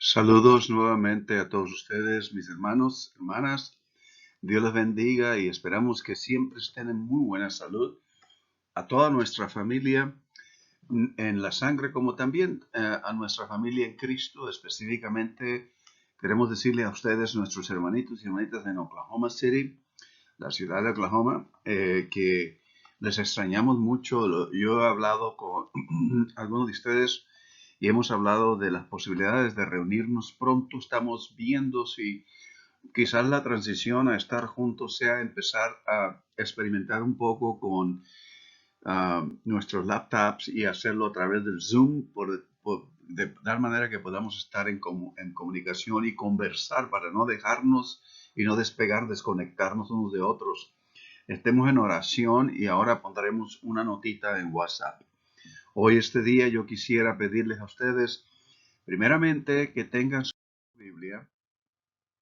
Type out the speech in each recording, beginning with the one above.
Saludos nuevamente a todos ustedes, mis hermanos, hermanas. Dios les bendiga y esperamos que siempre estén en muy buena salud. A toda nuestra familia en la sangre, como también a nuestra familia en Cristo. Específicamente, queremos decirle a ustedes, nuestros hermanitos y hermanitas en Oklahoma City, la ciudad de Oklahoma, que les extrañamos mucho. Yo he hablado con algunos de ustedes y hemos hablado de las posibilidades de reunirnos pronto. Estamos viendo si quizás la transición a estar juntos sea empezar a experimentar un poco con nuestros laptops y hacerlo a través del Zoom, de tal manera que podamos estar en comunicación y conversar para no dejarnos y no despegar, desconectarnos unos de otros. Estemos en oración y ahora pondremos una notita en WhatsApp. Hoy, este día, yo quisiera pedirles a ustedes, primeramente, que tengan su Biblia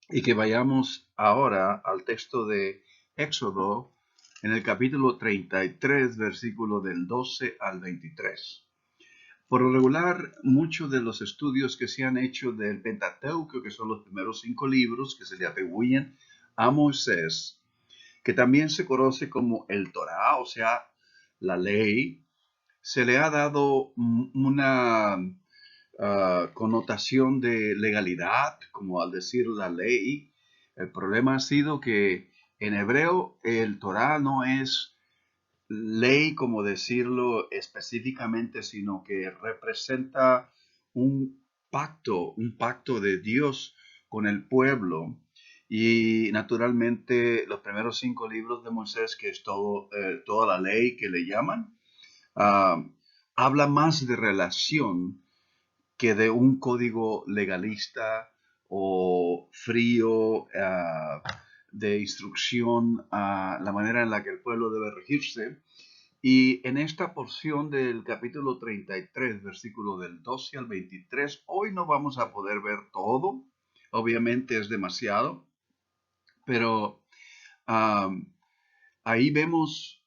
y que vayamos ahora al texto de Éxodo en el capítulo 33, versículo del 12 al 23. Por lo regular, muchos de los estudios que se han hecho del Pentateuco, que son los primeros 5 libros que se le atribuyen a Moisés, que también se conoce como el Torá, o sea, la ley, se le ha dado una connotación de legalidad, como al decir la ley. El problema ha sido que en hebreo el Torah no es ley, como decirlo específicamente, sino que representa un pacto de Dios con el pueblo. Y naturalmente los primeros 5 libros de Moisés, que es toda la ley que le llaman, ah, habla más de relación que de un código legalista o frío de instrucción a la manera en la que el pueblo debe regirse. Y en esta porción del capítulo 33, versículo del 12 al 23, hoy no vamos a poder ver todo, obviamente es demasiado, pero um, ahí vemos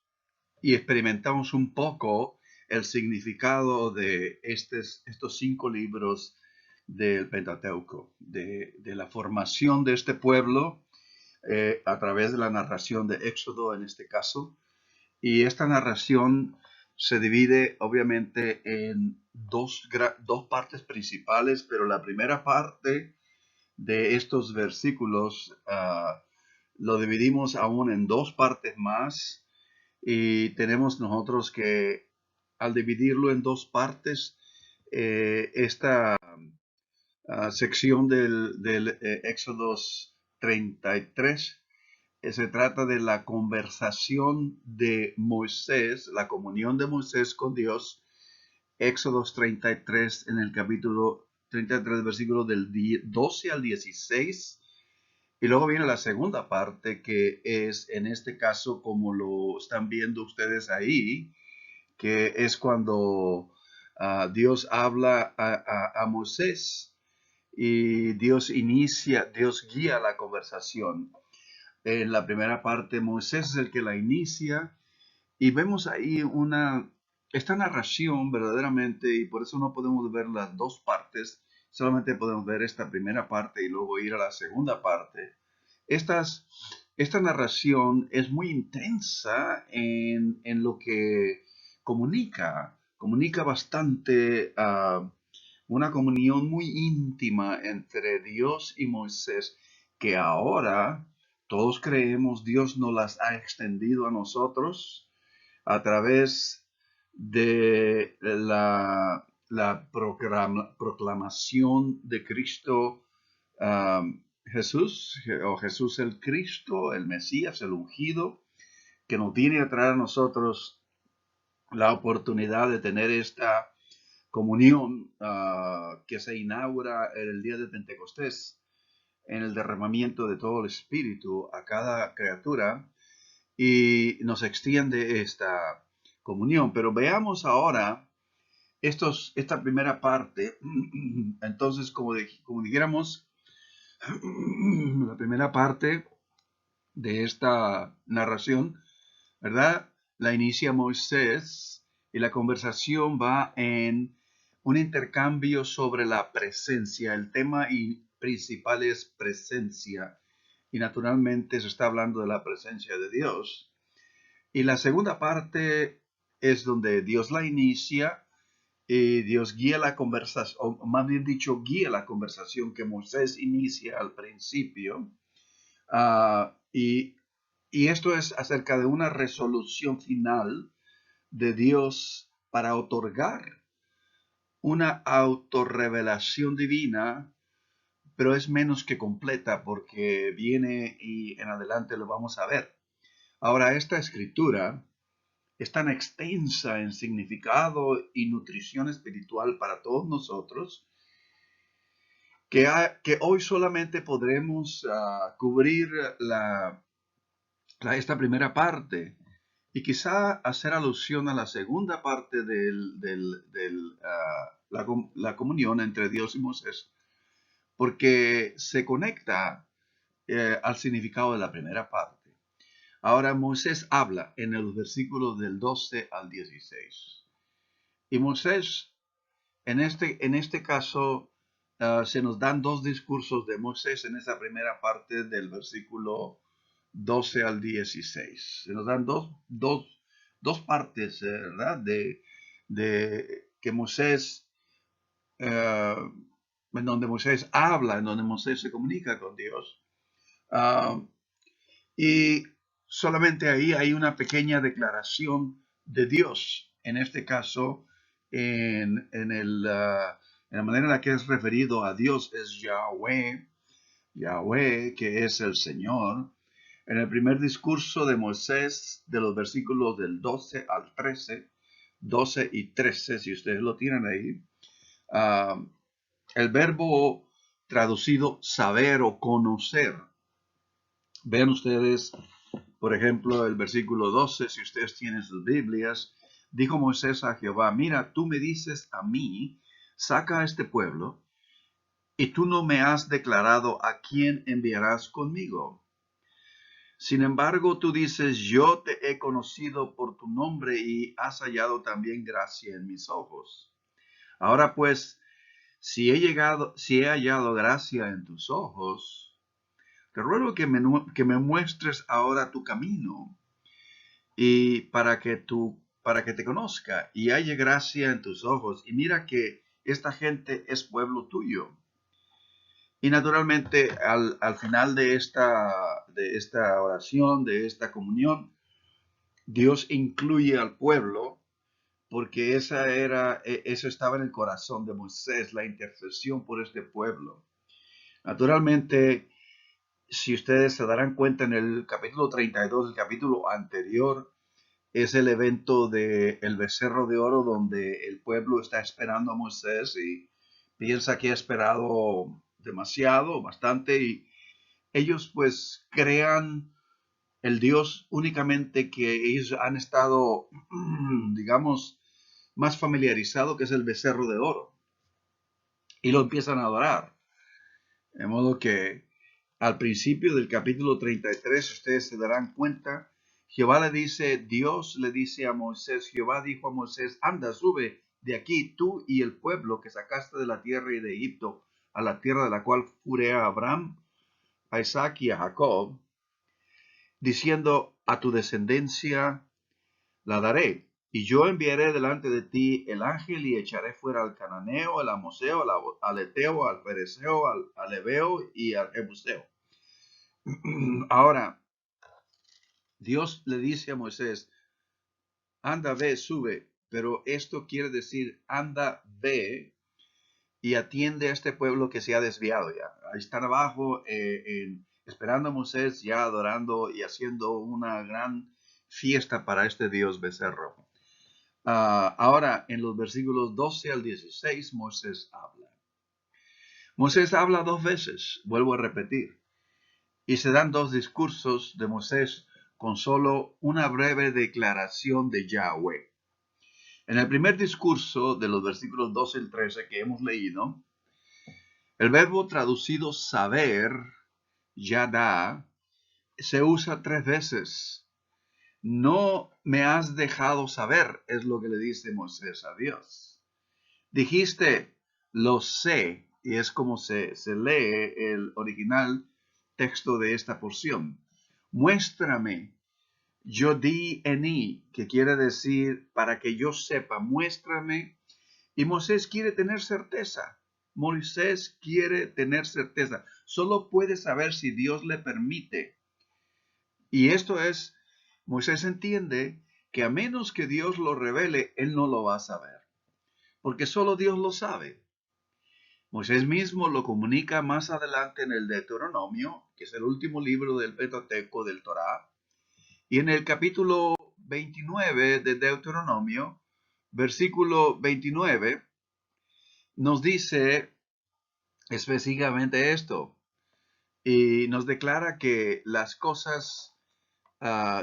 y experimentamos un poco el significado de estos 5 libros del Pentateuco, de la formación de este pueblo a través de la narración de Éxodo en este caso. Y esta narración se divide obviamente en dos partes principales, pero la primera parte de estos versículos lo dividimos aún en 2 partes más y tenemos nosotros que al dividirlo en 2 partes, esta sección del Éxodo 33 se trata de la conversación de Moisés, la comunión de Moisés con Dios. Éxodo 33 en el capítulo 33, versículos del 12 al 16. Y luego viene la segunda parte, que es en este caso, como lo están viendo ustedes ahí, que es cuando Dios habla a Moisés y Dios guía la conversación. En la primera parte, Moisés es el que la inicia y vemos ahí esta narración verdaderamente, y por eso no podemos ver las 2 partes, solamente podemos ver esta primera parte y luego ir a la segunda parte. Estas, esta narración es muy intensa en lo que comunica bastante una comunión muy íntima entre Dios y Moisés, que ahora todos creemos Dios nos las ha extendido a nosotros a través de la proclamación de Cristo Jesús, o Jesús el Cristo, el Mesías, el ungido, que nos viene a traer a nosotros la oportunidad de tener esta comunión que se inaugura el día de Pentecostés, en el derramamiento de todo el Espíritu a cada criatura y nos extiende esta comunión. Pero veamos ahora esta primera parte. Entonces, como dijéramos, la primera parte de esta narración, ¿verdad? La inicia Moisés y la conversación va en un intercambio sobre la presencia. El tema principal es presencia. Y naturalmente se está hablando de la presencia de Dios. Y la segunda parte es donde Dios la inicia y Dios guía la conversación, o más bien dicho, guía la conversación que Moisés inicia al principio. Y esto es acerca de una resolución final de Dios para otorgar una autorrevelación divina, pero es menos que completa porque viene y en adelante lo vamos a ver. Ahora, esta escritura es tan extensa en significado y nutrición espiritual para todos nosotros que hoy solamente podremos cubrir esta primera parte y quizá hacer alusión a la segunda parte de la comunión entre Dios y Moisés, porque se conecta al significado de la primera parte. Ahora Moisés habla en los versículos del 12 al 16. Y Moisés, en este caso, se nos dan dos discursos de Moisés en esa primera parte del versículo 12 al 16. Se nos dan dos partes, ¿verdad? De que Moisés, en donde Moisés habla, en donde Moisés se comunica con Dios. Y solamente ahí hay una pequeña declaración de Dios. En este caso, en la manera en la que es referido a Dios es Yahweh, Yahweh, que es el Señor. En el primer discurso de Moisés, de los versículos del 12 al 13, 12 y 13, si ustedes lo tienen ahí, el verbo traducido saber o conocer. Vean ustedes, por ejemplo, el versículo 12, si ustedes tienen sus Biblias, dijo Moisés a Jehová, mira, tú me dices a mí, saca a este pueblo, y tú no me has declarado a quién enviarás conmigo. Sin embargo, tú dices, yo te he conocido por tu nombre y has hallado también gracia en mis ojos. Ahora pues, si he hallado gracia en tus ojos, te ruego que me muestres ahora tu camino y para que te conozca y halle gracia en tus ojos. Y mira que esta gente es pueblo tuyo. Y naturalmente al final de esta oración, de esta comunión, Dios incluye al pueblo porque eso estaba en el corazón de Moisés, la intercesión por este pueblo. Naturalmente, si ustedes se darán cuenta en el capítulo 32, el capítulo anterior, es el evento del becerro de oro donde el pueblo está esperando a Moisés y piensa que ha esperado demasiado, bastante, y ellos pues crean el Dios únicamente que ellos han estado, digamos, más familiarizado, que es el becerro de oro, y lo empiezan a adorar. De modo que al principio del capítulo 33, ustedes se darán cuenta, Dios le dice a Moisés, Jehová dijo a Moisés, anda, sube de aquí tú y el pueblo que sacaste de la tierra y de Egipto, a la tierra de la cual juré a Abraham, a Isaac y a Jacob, diciendo, a tu descendencia la daré. Y yo enviaré delante de ti el ángel y echaré fuera al cananeo, al amoseo, al eteo, al pereceo, al heveo y al jebuseo. Ahora, Dios le dice a Moisés, anda, ve, sube, pero esto quiere decir, anda, ve y atiende a este pueblo que se ha desviado ya. Ahí están abajo esperando a Moisés, ya adorando y haciendo una gran fiesta para este Dios becerro. Ahora, en los versículos 12 al 16, Moisés habla. Moisés habla dos veces, vuelvo a repetir, y se dan dos discursos de Moisés con solo una breve declaración de Yahweh. En el primer discurso de los versículos 12 al 13 que hemos leído, el verbo traducido saber, yada, se usa tres veces. No me has dejado saber, es lo que le dice Moisés a Dios. Dijiste, lo sé, y es como se lee el original texto de esta porción. Muéstrame, yo di eni, que quiere decir para que yo sepa, muéstrame. Y Moisés quiere tener certeza. Moisés quiere tener certeza. Solo puede saber si Dios le permite. Y esto es, Moisés entiende que a menos que Dios lo revele, él no lo va a saber. Porque solo Dios lo sabe. Moisés mismo lo comunica más adelante en el Deuteronomio, que es el último libro del Pentateuco del Torá. Y en el capítulo 29 de Deuteronomio, versículo 29, nos dice específicamente esto. Y nos declara que las cosas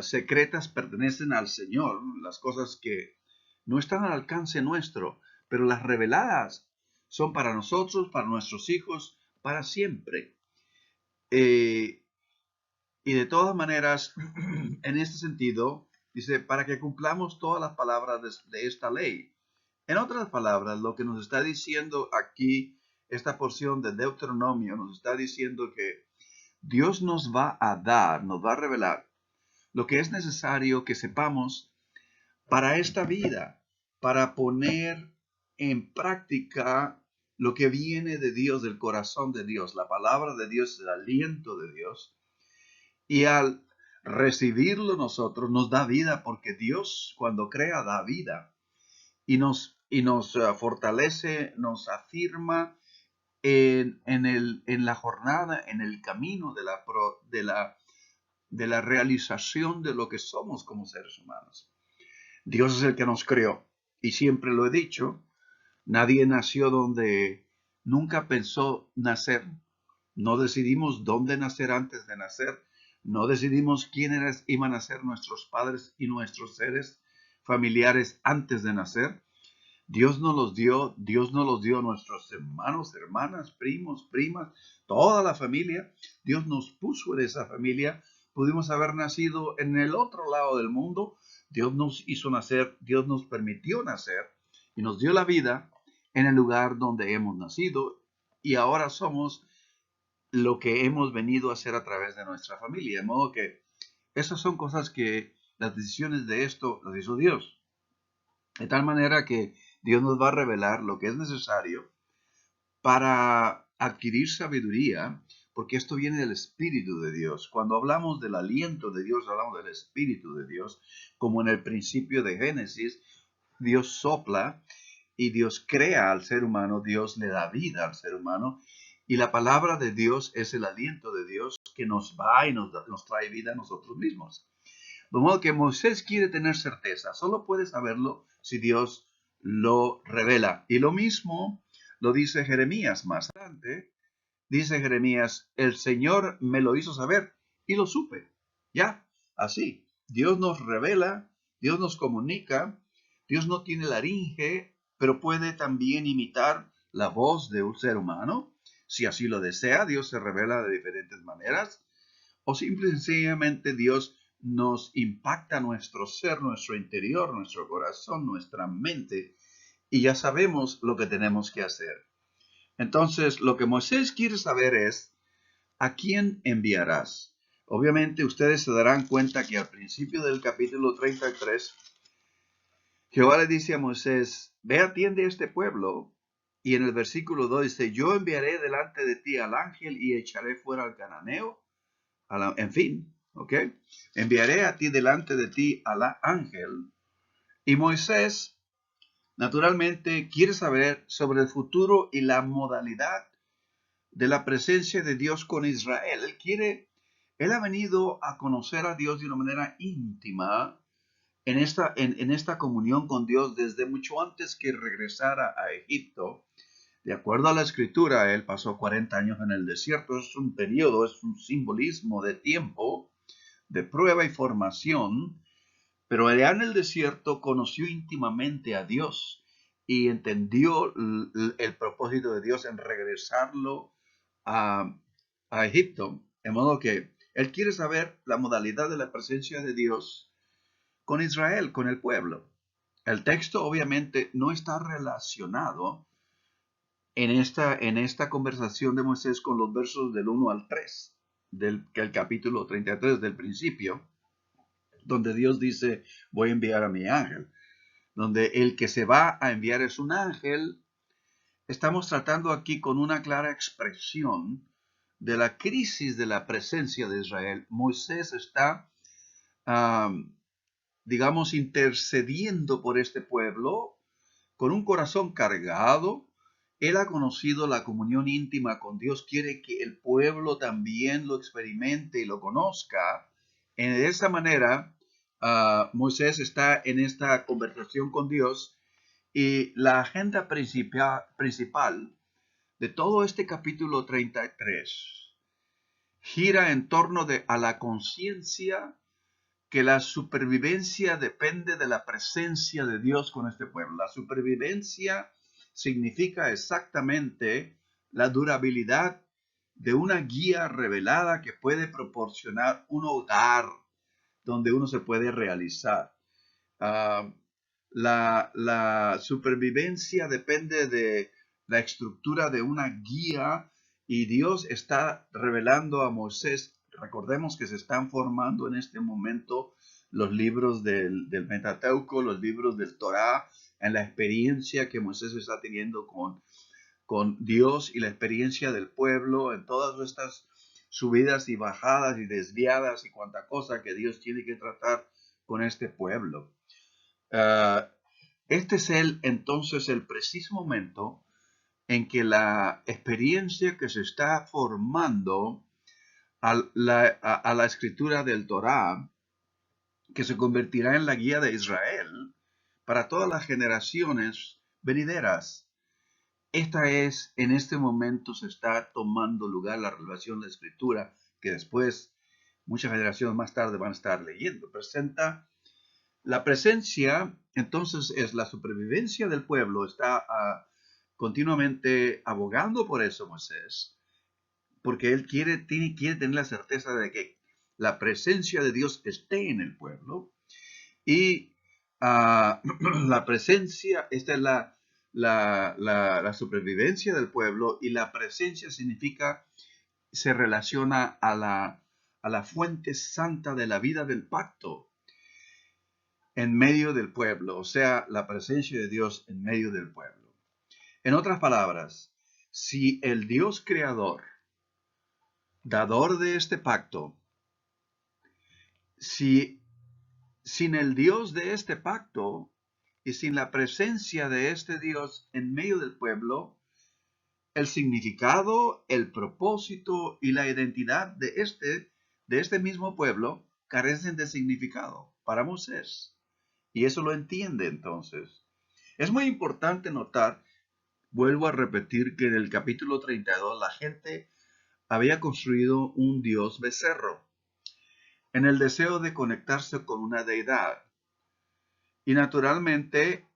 secretas pertenecen al Señor, las cosas que no están al alcance nuestro, pero las reveladas son para nosotros, para nuestros hijos, para siempre. Y de todas maneras, en este sentido, dice, para que cumplamos todas las palabras de esta ley. En otras palabras, lo que nos está diciendo aquí, esta porción de Deuteronomio, nos está diciendo que Dios nos va a dar, nos va a revelar lo que es necesario que sepamos para esta vida, para poner en práctica lo que viene de Dios, del corazón de Dios, la palabra de Dios, el aliento de Dios. Y al recibirlo nosotros nos da vida, porque Dios cuando crea da vida y nos fortalece, nos afirma en la jornada, en el camino de la realización de lo que somos como seres humanos. Dios es el que nos creó y siempre lo he dicho, nadie nació donde nunca pensó nacer. No decidimos dónde nacer antes de nacer. No decidimos quiénes iban a ser nuestros padres y nuestros seres familiares antes de nacer. Dios nos los dio a nuestros hermanos, hermanas, primos, primas, toda la familia. Dios nos puso en esa familia. Pudimos haber nacido en el otro lado del mundo. Dios nos hizo nacer, Dios nos permitió nacer y nos dio la vida en el lugar donde hemos nacido y ahora somos lo que hemos venido a hacer a través de nuestra familia. De modo que esas son cosas que las decisiones de esto las hizo Dios. De tal manera que Dios nos va a revelar lo que es necesario para adquirir sabiduría, porque esto viene del Espíritu de Dios. Cuando hablamos del aliento de Dios, hablamos del Espíritu de Dios, como en el principio de Génesis, Dios sopla y Dios crea al ser humano, Dios le da vida al ser humano, y la palabra de Dios es el aliento de Dios que nos va y nos trae vida a nosotros mismos. De modo que Moisés quiere tener certeza, solo puede saberlo si Dios lo revela. Y lo mismo lo dice Jeremías más adelante. Dice Jeremías, el Señor me lo hizo saber y lo supe. Ya, así. Dios nos revela, Dios nos comunica, Dios no tiene laringe, pero puede también imitar la voz de un ser humano. Si así lo desea, Dios se revela de diferentes maneras. O simple y sencillamente Dios nos impacta nuestro ser, nuestro interior, nuestro corazón, nuestra mente, y ya sabemos lo que tenemos que hacer. Entonces, lo que Moisés quiere saber es, ¿a quién enviarás? Obviamente ustedes se darán cuenta que al principio del capítulo 33, Jehová le dice a Moisés, ve, atiende a este pueblo. Y en el versículo 2 dice, yo enviaré delante de ti al ángel y echaré fuera al cananeo. En fin, ¿ok? Enviaré a ti delante de ti al ángel. Y Moisés, naturalmente, quiere saber sobre el futuro y la modalidad de la presencia de Dios con Israel. Él ha venido a conocer a Dios de una manera íntima en esta comunión con Dios desde mucho antes que regresara a Egipto. De acuerdo a la escritura, él pasó 40 años en el desierto. Es un periodo, es un simbolismo de tiempo, de prueba y formación, pero allá en el desierto conoció íntimamente a Dios y entendió el propósito de Dios en regresarlo a, a Egipto. De modo que él quiere saber la modalidad de la presencia de Dios con Israel, con el pueblo. El texto obviamente no está relacionado en esta conversación de Moisés con los versos del 1 al 3 del capítulo 33 del principio, donde Dios dice, voy a enviar a mi ángel, donde el que se va a enviar es un ángel. Estamos tratando aquí con una clara expresión de la crisis de la presencia de Israel. Moisés está, digamos, intercediendo por este pueblo con un corazón cargado. Él ha conocido la comunión íntima con Dios, quiere que el pueblo también lo experimente y lo conozca. De esa manera, Moisés está en esta conversación con Dios y la agenda principal de todo este capítulo 33 gira en torno a la conciencia que la supervivencia depende de la presencia de Dios con este pueblo. La supervivencia significa exactamente la durabilidad de una guía revelada que puede proporcionar un hogar donde uno se puede realizar. Uh, la supervivencia depende de la estructura de una guía y Dios está revelando a Moisés. Recordemos que se están formando en este momento los libros del Pentateuco, los libros del Torá, en la experiencia que Moisés está teniendo con Dios y la experiencia del pueblo, en todas estas subidas y bajadas y desviadas y cuanta cosa que Dios tiene que tratar con este pueblo. Este es entonces el preciso momento en que la experiencia que se está formando a la escritura del Torá, que se convertirá en la guía de Israel para todas las generaciones venideras. En este momento se está tomando lugar la revelación de la escritura que después, muchas generaciones más tarde, van a estar leyendo. Presenta la presencia, entonces, es la supervivencia del pueblo. Está continuamente abogando por eso Moisés, porque él quiere tener la certeza de que la presencia de Dios esté en el pueblo. Y la presencia, esta es la supervivencia del pueblo, y la presencia significa, se relaciona a la fuente santa de la vida del pacto en medio del pueblo, o sea, la presencia de Dios en medio del pueblo. En otras palabras, si el Dios creador, dador de este pacto, si sin el Dios de este pacto y sin la presencia de este Dios en medio del pueblo, el significado, el propósito y la identidad de este mismo pueblo carecen de significado para Moisés. Y eso lo entiende entonces. Es muy importante notar, vuelvo a repetir, que en el capítulo 32 la gente había construido un dios becerro en el deseo de conectarse con una deidad. Y naturalmente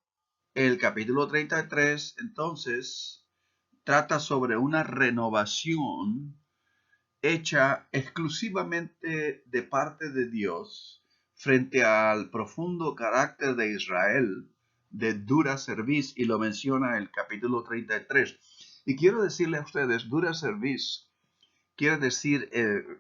el capítulo 33 entonces trata sobre una renovación hecha exclusivamente de parte de Dios frente al profundo carácter de Israel de dura cerviz, y lo menciona el capítulo 33. Y quiero decirle a ustedes, dura cerviz quiere decir,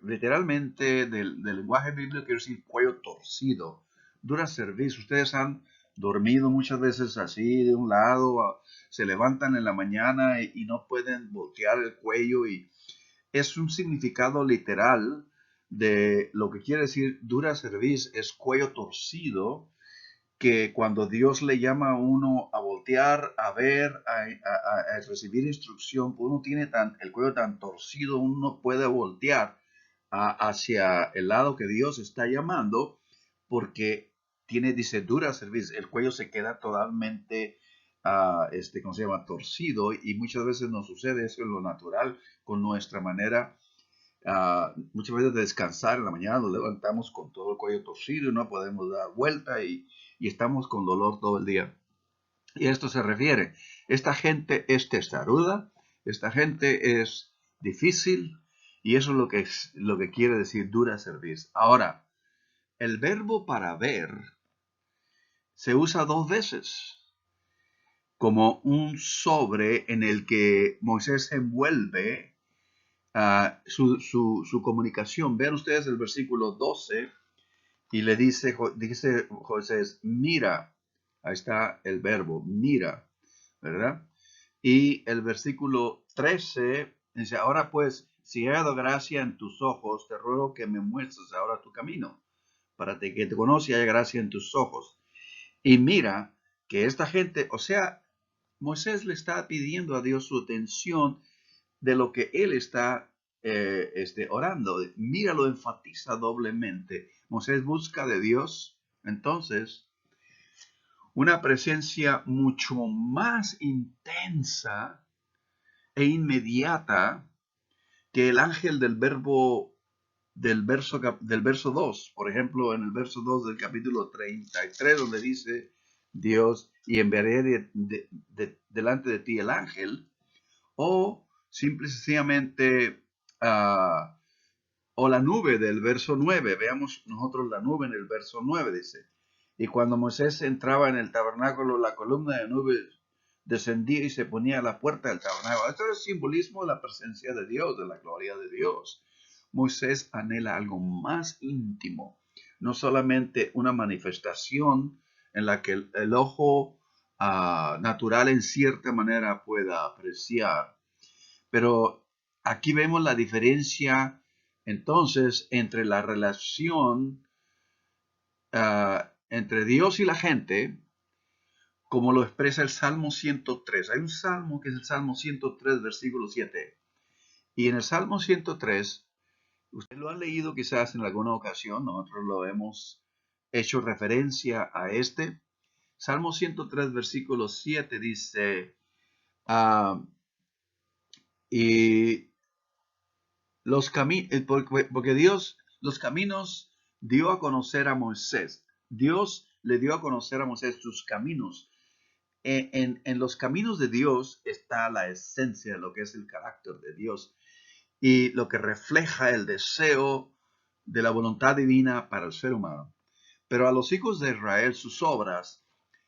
literalmente, del lenguaje bíblico, quiere decir cuello torcido, dura cerviz. Ustedes han dormido muchas veces así de un lado, se levantan en la mañana y no pueden voltear el cuello, y es un significado literal de lo que quiere decir dura cerviz, es cuello torcido, que cuando Dios le llama a uno a voltear, a ver, a recibir instrucción, pues uno tiene el cuello tan torcido, uno no puede voltear hacia el lado que Dios está llamando, porque dice, dura cerviz, el cuello se queda totalmente, ¿cómo se llama?, torcido, y muchas veces nos sucede eso en lo natural, con nuestra manera, muchas veces de descansar en la mañana, nos levantamos con todo el cuello torcido y no podemos dar vuelta, y estamos con dolor todo el día. Y a esto se refiere. Esta gente es testaruda, esta gente es difícil, y eso es lo que quiere decir dura cerviz. Ahora, el verbo para ver se usa dos veces como un sobre en el que Moisés envuelve su comunicación. Vean ustedes el versículo 12 y le dice José, mira, ahí está el verbo, mira, ¿verdad? Y el versículo 13 dice, ahora pues, si he dado gracia en tus ojos, te ruego que me muestres ahora tu camino, para que te conozca y haya gracia en tus ojos. Y mira que esta gente, o sea, Moisés le está pidiendo a Dios su atención de lo que él está orando. Mira, lo enfatiza doblemente. Moisés busca de Dios, entonces, una presencia mucho más intensa e inmediata que el ángel del verso 2. Por ejemplo, en el verso 2 del capítulo 33, donde dice Dios, y enviaré delante de ti el ángel, o simple y sencillamente, o la nube del verso 9. Veamos nosotros la nube en el verso 9, dice. Y cuando Moisés entraba en el tabernáculo, la columna de nube descendía y se ponía a la puerta del tabernáculo. Esto es el simbolismo de la presencia de Dios, de la gloria de Dios. Moisés anhela algo más íntimo, no solamente una manifestación en la que el ojo natural en cierta manera pueda apreciar, pero aquí vemos la diferencia entonces entre la relación entre Dios y la gente, como lo expresa el Salmo 103. Hay un salmo que es el Salmo 103, versículo 7. Y en el Salmo 103, usted lo ha leído quizás en alguna ocasión, nosotros lo hemos hecho referencia a este. Salmo 103, versículo 7 dice, y porque Dios los caminos dio a conocer a Moisés. Dios le dio a conocer a Moisés sus caminos. En los caminos de Dios está la esencia de lo que es el carácter de Dios y lo que refleja el deseo de la voluntad divina para el ser humano. Pero a los hijos de Israel sus obras,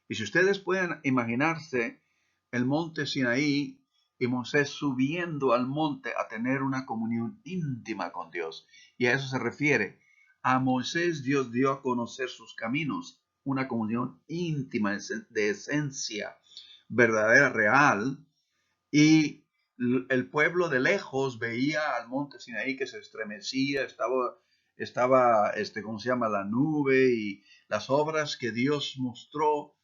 y si ustedes pueden imaginarse el monte Sinaí y Moisés subiendo al monte a tener una comunión íntima con Dios, y a eso se refiere. A Moisés Dios dio a conocer sus caminos, una comunión íntima de esencia verdadera, real, y el pueblo de lejos veía al monte Sinaí que se estremecía, estaba ¿cómo se llama? La nube y las obras que Dios mostró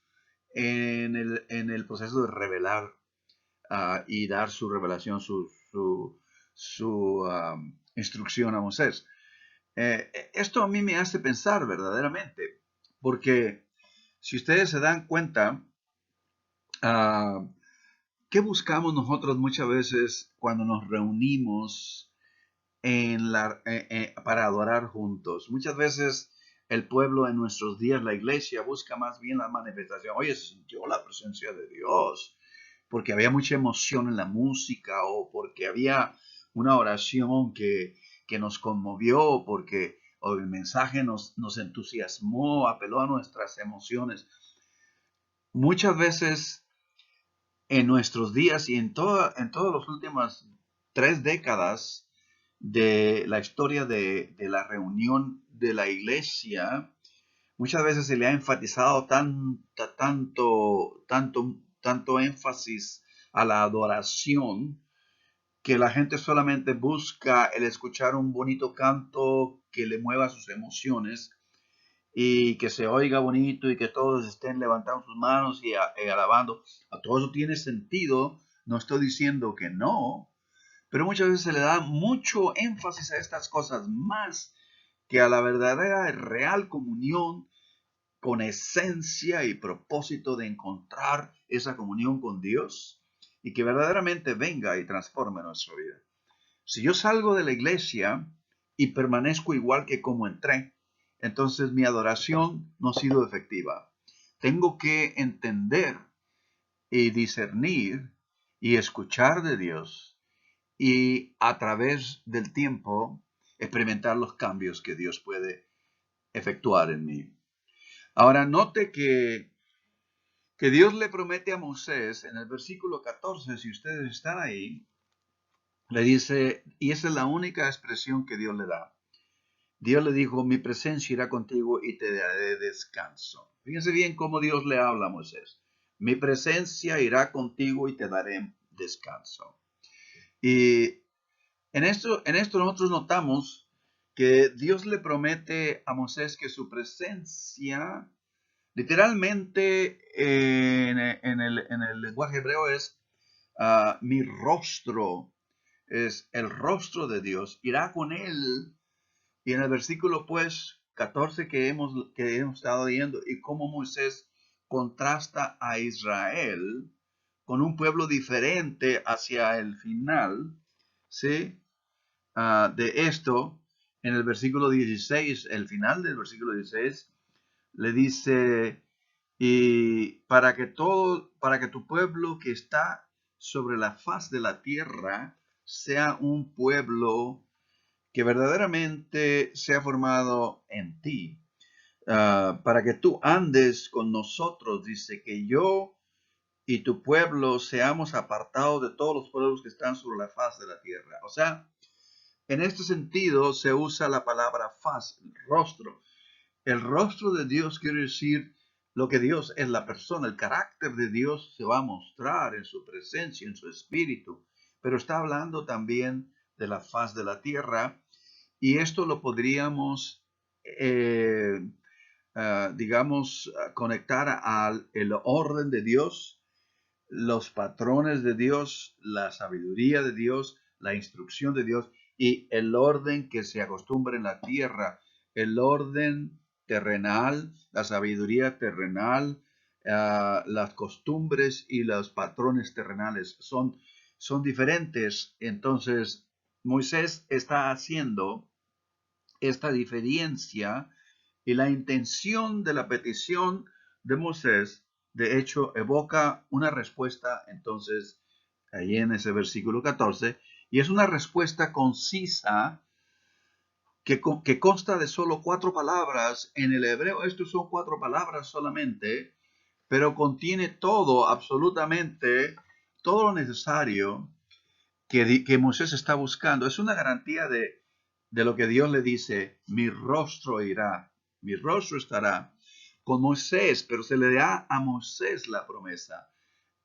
en el proceso de revelar y dar su revelación, su instrucción a Moisés. Esto a mí me hace pensar verdaderamente, porque si ustedes se dan cuenta, ¿qué buscamos nosotros muchas veces cuando nos reunimos para adorar juntos? Muchas veces el pueblo en nuestros días, la iglesia, busca más bien la manifestación. Oye, se sintió la presencia de Dios, porque había mucha emoción en la música o porque había una oración que nos conmovió, porque o el mensaje nos entusiasmó, apeló a nuestras emociones. Muchas veces en nuestros días y en todas las últimas 3 décadas de la historia de la reunión de la iglesia, muchas veces se le ha enfatizado tanto énfasis a la adoración que la gente solamente busca el escuchar un bonito canto que le mueva sus emociones y que se oiga bonito y que todos estén levantando sus manos y alabando. A todo eso tiene sentido, no estoy diciendo que no, pero muchas veces se le da mucho énfasis a estas cosas más que a la verdadera y real comunión con esencia y propósito de encontrar esa comunión con Dios y que verdaderamente venga y transforme nuestra vida. Si yo salgo de la iglesia y permanezco igual que como entré, entonces mi adoración no ha sido efectiva. Tengo que entender y discernir y escuchar de Dios y a través del tiempo experimentar los cambios que Dios puede efectuar en mí. Ahora note que que Dios le promete a Moisés en el versículo 14, si ustedes están ahí, le dice, y esa es la única expresión que Dios le da. Dios le dijo, mi presencia irá contigo y te daré descanso. Fíjense bien cómo Dios le habla a Moisés. Mi presencia irá contigo y te daré descanso. Y en esto nosotros notamos que Dios le promete a Moisés que su presencia, literalmente en el lenguaje hebreo es mi rostro, es el rostro de Dios, irá con él. Y en el versículo pues 14 que hemos estado viendo y cómo Moisés contrasta a Israel con un pueblo diferente hacia el final, ¿sí? De esto, en el versículo 16, el final del versículo 16, le dice, y para que tu pueblo que está sobre la faz de la tierra sea un pueblo que verdaderamente sea formado en ti, para que tú andes con nosotros, dice que yo y tu pueblo seamos apartados de todos los pueblos que están sobre la faz de la tierra. O sea, en este sentido se usa la palabra faz, el rostro. El rostro de Dios quiere decir lo que Dios es la persona, el carácter de Dios se va a mostrar en su presencia, en su espíritu, pero está hablando también de la faz de la tierra y esto lo podríamos, digamos, conectar al el orden de Dios, los patrones de Dios, la sabiduría de Dios, la instrucción de Dios y el orden que se acostumbra en la tierra, el orden terrenal, la sabiduría terrenal, las costumbres y los patrones terrenales son diferentes. Entonces, Moisés está haciendo esta diferencia y la intención de la petición de Moisés, de hecho, evoca una respuesta, entonces, ahí en ese versículo 14, y es una respuesta concisa que consta de solo 4 palabras. En el hebreo, estos son 4 palabras solamente, pero contiene todo, absolutamente, todo lo necesario que Moisés está buscando. Es una garantía de lo que Dios le dice, mi rostro irá, mi rostro estará con Moisés, pero se le da a Moisés la promesa.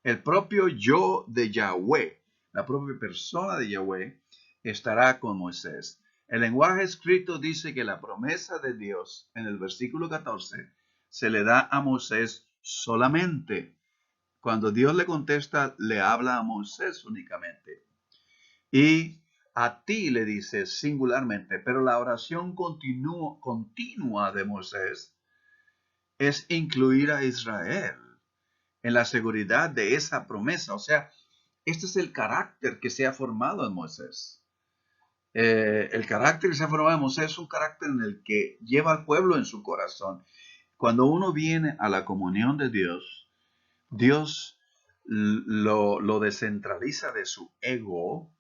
El propio yo de Yahweh, la propia persona de Yahweh, estará con Moisés. El lenguaje escrito dice que la promesa de Dios en el versículo 14 se le da a Moisés solamente. Cuando Dios le contesta, le habla a Moisés únicamente. Y a ti le dice singularmente, pero la oración continua de Moisés es incluir a Israel en la seguridad de esa promesa. O sea, este es el carácter que se ha formado en Moisés. El carácter que se ha formado en Moisés es un carácter en el que lleva al pueblo en su corazón. Cuando uno viene a la comunión de Dios, Dios lo descentraliza de su ego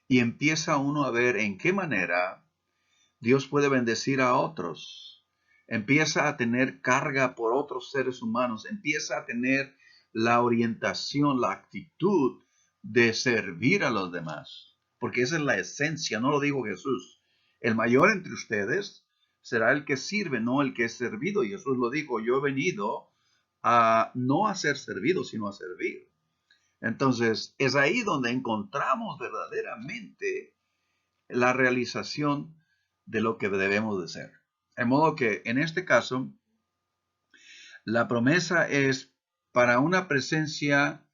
y empieza uno a ver en qué manera Dios puede bendecir a otros. Empieza a tener carga por otros seres humanos. Empieza a tener la orientación, la actitud de servir a los demás. Porque esa es la esencia, no lo dijo Jesús. El mayor entre ustedes será el que sirve, no el que es servido. Y Jesús lo dijo, yo he venido a no a ser servido, sino a servir. Entonces, es ahí donde encontramos verdaderamente la realización de lo que debemos de ser. De modo que en este caso, la promesa es para una presencia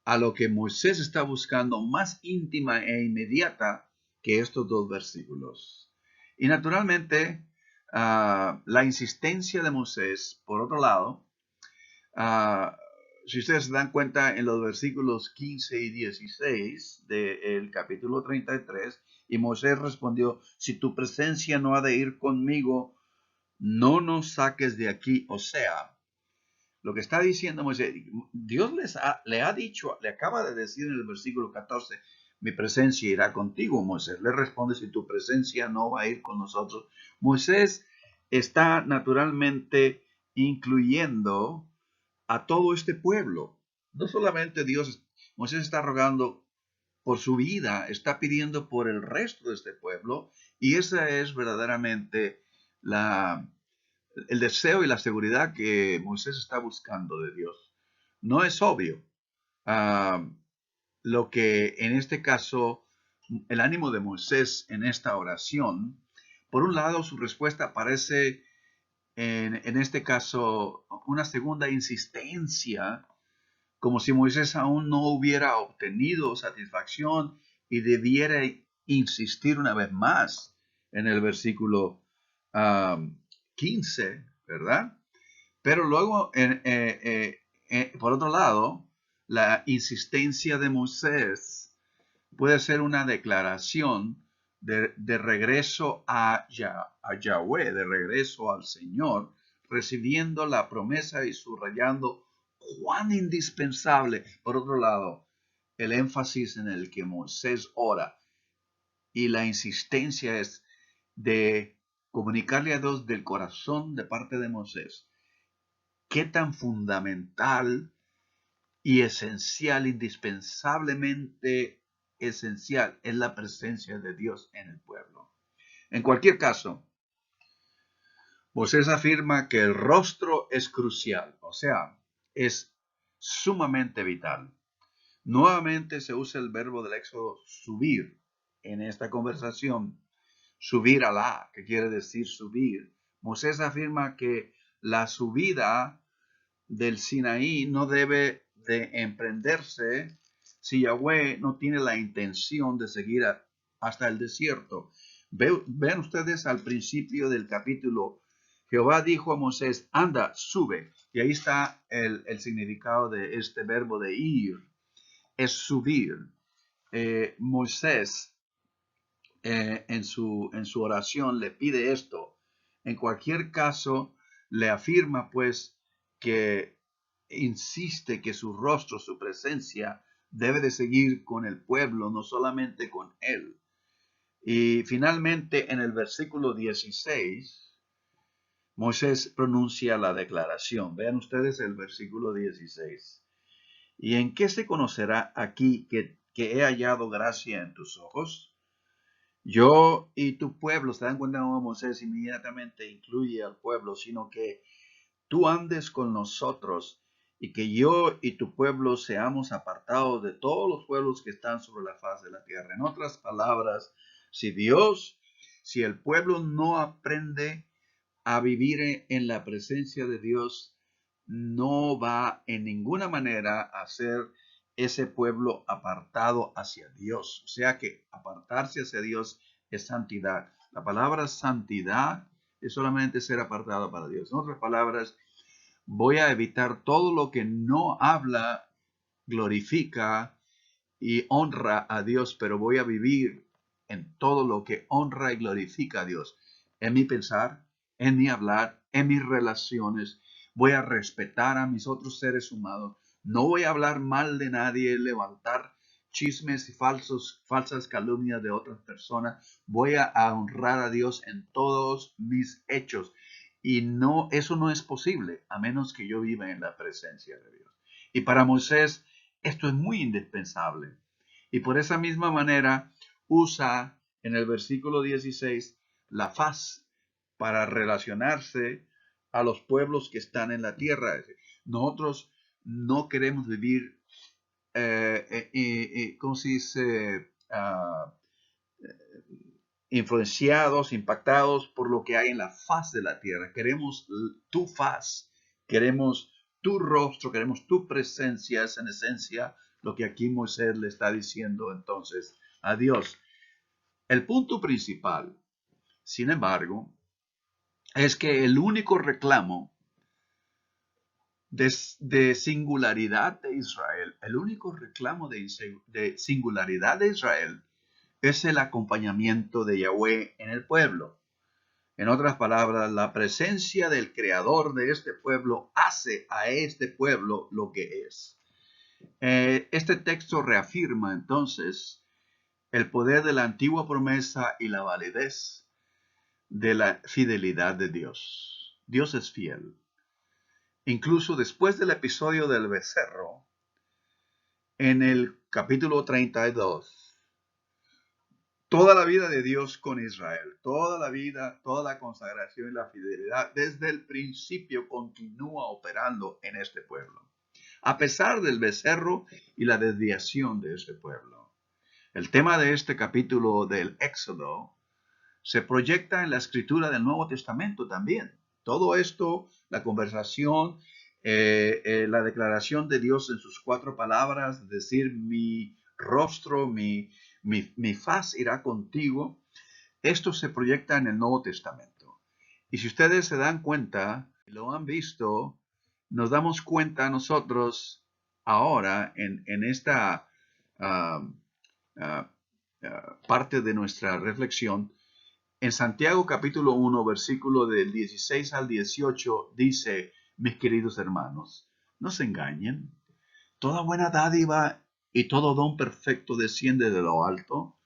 a lo que Moisés está buscando más íntima e inmediata que estos 2 versículos. Y naturalmente, la insistencia de Moisés, por otro lado, si ustedes se dan cuenta en los versículos 15 y 16 del capítulo 33, y Moisés respondió, si tu presencia no ha de ir conmigo, no nos saques de aquí. O sea, lo que está diciendo Moisés, Dios le ha dicho, le acaba de decir en el versículo 14, mi presencia irá contigo. Moisés le responde, si tu presencia no va a ir con nosotros. Moisés está naturalmente incluyendo a todo este pueblo. No solamente Moisés está rogando por su vida, está pidiendo por el resto de este pueblo, y esa es verdaderamente el deseo y la seguridad que Moisés está buscando de Dios. No es obvio lo que en este caso, el ánimo de Moisés en esta oración. Por un lado, su respuesta parece en este caso una segunda insistencia, como si Moisés aún no hubiera obtenido satisfacción y debiera insistir una vez más en el versículo 15, ¿verdad? Pero luego, por otro lado, la insistencia de Moisés puede ser una declaración de regreso a Yahweh, de regreso al Señor, recibiendo la promesa y subrayando cuán indispensable. Por otro lado, el énfasis en el que Moisés ora y la insistencia es de comunicarle a Dios del corazón de parte de Moisés qué tan fundamental y esencial, indispensablemente esencial, es la presencia de Dios en el pueblo. En cualquier caso, Moisés afirma que el rostro es crucial, o sea, es sumamente vital. Nuevamente se usa el verbo del Éxodo subir en esta conversación, subir Alá, que quiere decir subir. Moisés afirma que la subida del Sinaí no debe de emprenderse si Yahweh no tiene la intención de seguir hasta el desierto. Ven ustedes al principio del capítulo, Jehová dijo a Moisés, anda, sube. Y ahí está el significado de este verbo de ir, es subir. Moisés en su oración le pide esto. En cualquier caso, le afirma pues que insiste que su rostro, su presencia, debe de seguir con el pueblo, no solamente con él. Y finalmente, en el versículo 16, Moisés pronuncia la declaración. Vean ustedes el versículo 16. ¿Y en qué se conocerá aquí que he hallado gracia en tus ojos? Yo y tu pueblo, se dan cuenta cómo Moisés inmediatamente incluye al pueblo, sino que tú andes con nosotros y que yo y tu pueblo seamos apartados de todos los pueblos que están sobre la faz de la tierra. En otras palabras, si el pueblo no aprende a vivir en la presencia de Dios, no va en ninguna manera a ser ese pueblo apartado hacia Dios. O sea que apartarse hacia Dios es santidad. La palabra santidad es solamente ser apartado para Dios. En otras palabras, voy a evitar todo lo que no habla, glorifica y honra a Dios, pero voy a vivir en todo lo que honra y glorifica a Dios. En mi pensar, en mi hablar, en mis relaciones. Voy a respetar a mis otros seres humanos. No voy a hablar mal de nadie, levantar chismes y falsas calumnias de otras personas. Voy a honrar a Dios en todos mis hechos. Y no, eso no es posible a menos que yo viva en la presencia de Dios. Y para Moisés, esto es muy indispensable. Y por esa misma manera usa en el versículo 16 la faz para relacionarse a los pueblos que están en la tierra. Nosotros no queremos vivir, ¿cómo se dice? Influenciados, impactados por lo que hay en la faz de la tierra. Queremos tu faz, queremos tu rostro, queremos tu presencia, es en esencia lo que aquí Moisés le está diciendo entonces a Dios. El punto principal, sin embargo, es que el único reclamo de singularidad de Israel, el único reclamo de singularidad de Israel es el acompañamiento de Yahweh en el pueblo. En otras palabras, la presencia del creador de este pueblo hace a este pueblo lo que es. Este texto reafirma entonces el poder de la antigua promesa y la validez de la fidelidad de Dios. Dios es fiel. Incluso después del episodio del becerro, en el capítulo 32, toda la vida de Dios con Israel, toda la vida, toda la consagración y la fidelidad, desde el principio continúa operando en este pueblo, a pesar del becerro y la desviación de este pueblo. El tema de este capítulo del Éxodo se proyecta en la escritura del Nuevo Testamento también. Todo esto, la conversación, la declaración de Dios en sus 4 palabras, es decir, mi rostro, mi faz irá contigo, esto se proyecta en el Nuevo Testamento. Y si ustedes se dan cuenta, lo han visto, nos damos cuenta nosotros ahora en esta uh, uh, parte de nuestra reflexión. En Santiago capítulo 1, versículo del 16 al 18, dice, mis queridos hermanos, no se engañen. Toda buena dádiva y todo don perfecto desciende de lo alto,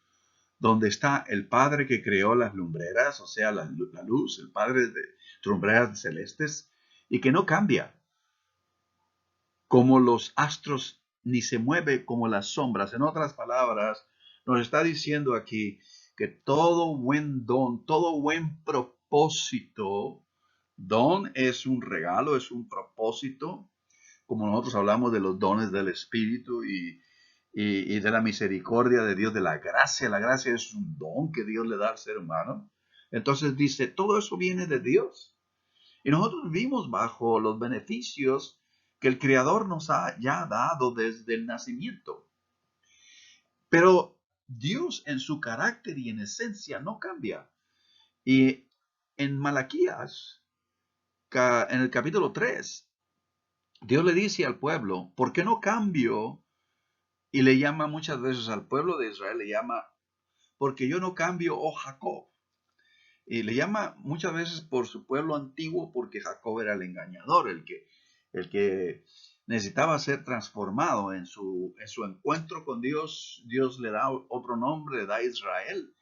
donde está el Padre que creó las lumbreras, o sea, la luz, el Padre de lumbreras celestes, y que no cambia como los astros, ni se mueve como las sombras. En otras palabras, nos está diciendo aquí que todo buen don, todo buen propósito, don es un regalo, es un propósito, como nosotros hablamos de los dones del Espíritu y de la misericordia de Dios, de la gracia. La gracia es un don que Dios le da al ser humano. Entonces dice, todo eso viene de Dios. Y nosotros vivimos bajo los beneficios que el Creador nos ha ya dado desde el nacimiento. Pero Dios en su carácter y en esencia no cambia. Y en Malaquías, en el capítulo 3, Dios le dice al pueblo, ¿por qué no cambio? Y le llama muchas veces al pueblo de Israel, le llama, porque yo no cambio, oh Jacob. Y le llama muchas veces por su pueblo antiguo, porque Jacob era el engañador, el que necesitaba ser transformado en su encuentro con Dios. Dios le da otro nombre, le da Israel,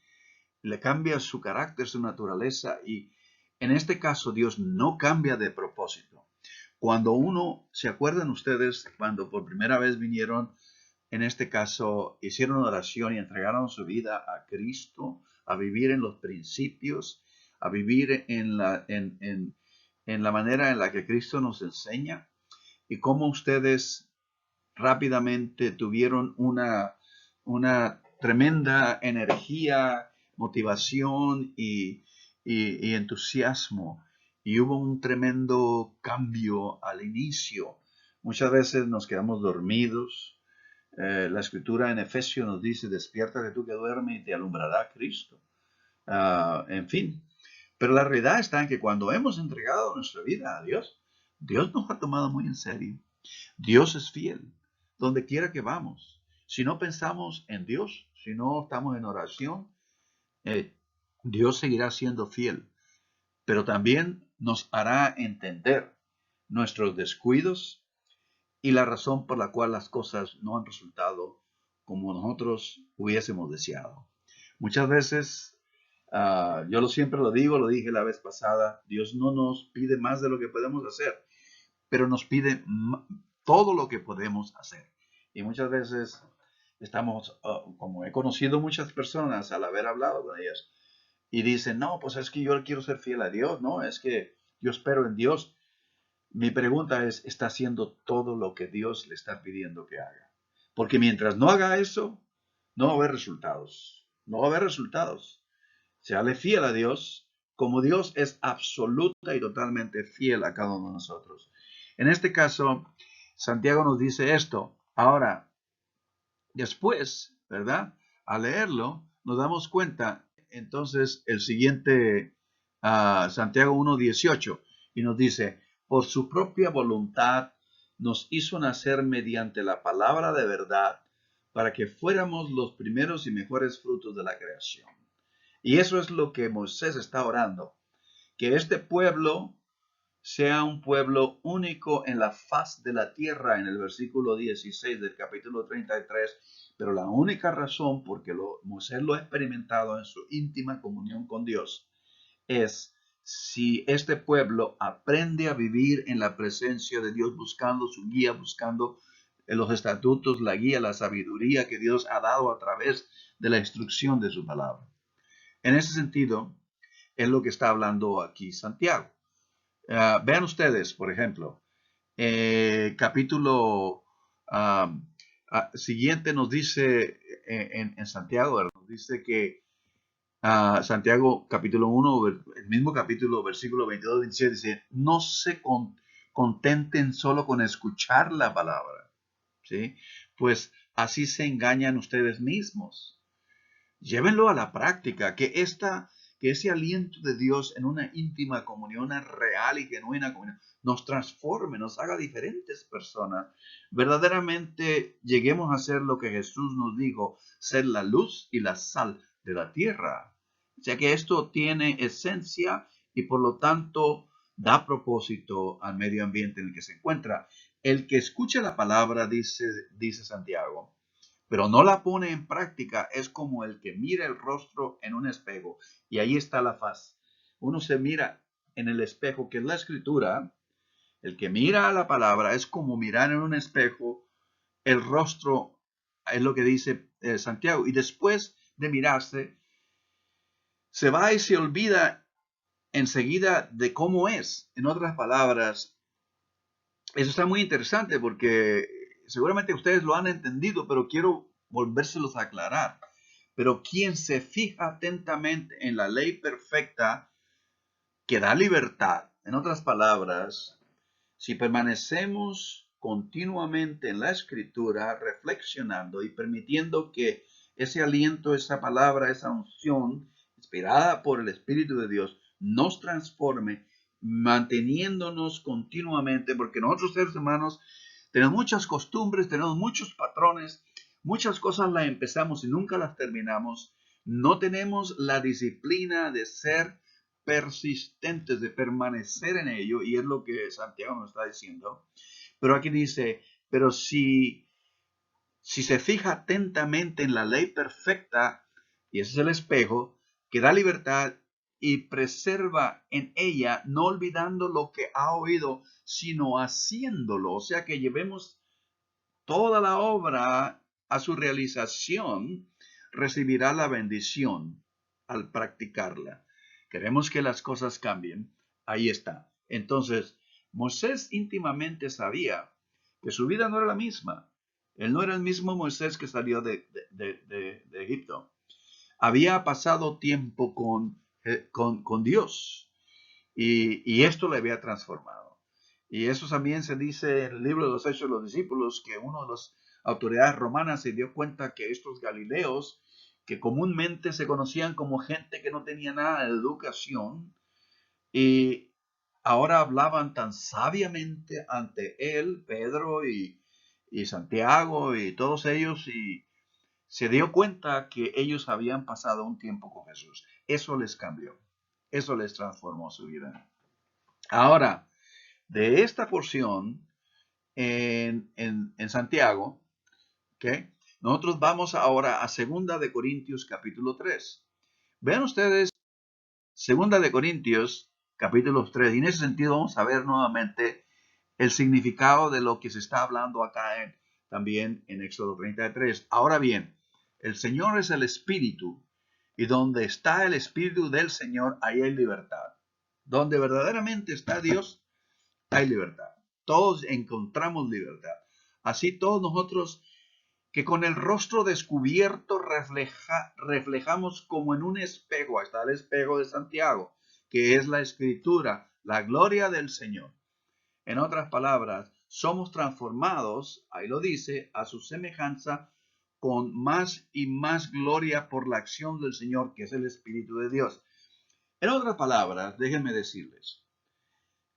le cambia su carácter, su naturaleza, y en este caso Dios no cambia de propósito. Cuando uno, ¿se acuerdan ustedes cuando por primera vez vinieron, en este caso, hicieron oración y entregaron su vida a Cristo, a vivir en los principios, a vivir en la manera en la que Cristo nos enseña? Y cómo ustedes rápidamente tuvieron una tremenda energía, motivación y entusiasmo. Y hubo un tremendo cambio al inicio. Muchas veces nos quedamos dormidos. La escritura en Efesios nos dice, despiértate tú que duermes y te alumbrará Cristo. En fin, pero la realidad está en que cuando hemos entregado nuestra vida a Dios, Dios nos ha tomado muy en serio. Dios es fiel, donde quiera que vamos. Si no pensamos en Dios, si no estamos en oración, Dios seguirá siendo fiel, pero también nos hará entender nuestros descuidos y la razón por la cual las cosas no han resultado como nosotros hubiésemos deseado. Muchas veces, yo siempre lo digo, lo dije la vez pasada, Dios no nos pide más de lo que podemos hacer, pero nos pide todo lo que podemos hacer. Y muchas veces estamos, como he conocido muchas personas al haber hablado con ellas, y dicen, no, pues es que yo quiero ser fiel a Dios, no, es que yo espero en Dios. Mi pregunta es, ¿está haciendo todo lo que Dios le está pidiendo que haga? Porque mientras no haga eso, no va a haber resultados. No va a haber resultados. Séale fiel a Dios, como Dios es absoluta y totalmente fiel a cada uno de nosotros. En este caso, Santiago nos dice esto. Ahora, después, ¿verdad? Al leerlo, nos damos cuenta, entonces, el siguiente, Santiago 1:18, y nos dice, por su propia voluntad nos hizo nacer mediante la palabra de verdad, para que fuéramos los primeros y mejores frutos de la creación. Y eso es lo que Moisés está orando, que este pueblo sea un pueblo único en la faz de la tierra, en el versículo 16 del capítulo 33, pero la única razón porque Moisés lo ha experimentado en su íntima comunión con Dios es si este pueblo aprende a vivir en la presencia de Dios, buscando su guía, buscando los estatutos, la guía, la sabiduría que Dios ha dado a través de la instrucción de su palabra. En ese sentido, es lo que está hablando aquí Santiago. Vean ustedes, por ejemplo, capítulo siguiente nos dice en Santiago, nos dice que Santiago capítulo 1, el mismo capítulo, versículo 22, 27, dice, no se contenten solo con escuchar la palabra, ¿sí? Pues así se engañan ustedes mismos. Llévenlo a la práctica, que ese aliento de Dios en una íntima comunión, una real y genuina comunión, nos transforme, nos haga diferentes personas. Verdaderamente lleguemos a ser lo que Jesús nos dijo, ser la luz y la sal de la tierra. O sea que esto tiene esencia y por lo tanto da propósito al medio ambiente en el que se encuentra. El que escucha la palabra, dice Santiago, pero no la pone en práctica, es como el que mira el rostro en un espejo y ahí está la faz. Uno se mira en el espejo, que es la escritura. El que mira a la palabra es como mirar en un espejo el rostro, es lo que dice Santiago. Y después de mirarse, se va y se olvida enseguida de cómo es. En otras palabras, eso está muy interesante porque seguramente ustedes lo han entendido, pero quiero volvérselos a aclarar. Pero quien se fija atentamente en la ley perfecta que da libertad, en otras palabras, si permanecemos continuamente en la escritura, reflexionando y permitiendo que ese aliento, esa palabra, esa unción, inspirada por el Espíritu de Dios, nos transforme, manteniéndonos continuamente, porque nosotros seres humanos tenemos muchas costumbres, tenemos muchos patrones, muchas cosas las empezamos y nunca las terminamos. No tenemos la disciplina de ser persistentes, de permanecer en ello, y es lo que Santiago nos está diciendo. Pero aquí dice, pero si se fija atentamente en la ley perfecta, y ese es el espejo, que da libertad y preserva en ella, no olvidando lo que ha oído, sino haciéndolo. O sea que llevemos toda la obra a su realización, recibirá la bendición al practicarla. Queremos que las cosas cambien. Ahí está. Entonces, Moisés íntimamente sabía que su vida no era la misma. Él no era el mismo Moisés que salió de Egipto. Había pasado tiempo con Dios y esto le había transformado. Y eso también se dice en el libro de los Hechos de los Discípulos, que uno de las autoridades romanas se dio cuenta que estos galileos, que comúnmente se conocían como gente que no tenía nada de educación, y ahora hablaban tan sabiamente ante él, Pedro y Santiago y todos ellos, y se dio cuenta que ellos habían pasado un tiempo con Jesús. Eso les cambió, eso les transformó su vida. Ahora, de esta porción en Santiago, ¿okay? Nosotros vamos ahora a 2 Corintios capítulo 3. Vean ustedes 2 Corintios capítulo 3, y en ese sentido vamos a ver nuevamente el significado de lo que se está hablando acá también en Éxodo 33. Ahora bien, el Señor es el Espíritu, y donde está el Espíritu del Señor, ahí hay libertad. Donde verdaderamente está Dios, hay libertad. Todos encontramos libertad. Así todos nosotros que con el rostro descubierto reflejamos como en un espejo. Ahí está el espejo de Santiago, que es la escritura, la gloria del Señor. En otras palabras, somos transformados, ahí lo dice, a su semejanza con más y más gloria por la acción del Señor, que es el Espíritu de Dios. En otras palabras, déjenme decirles,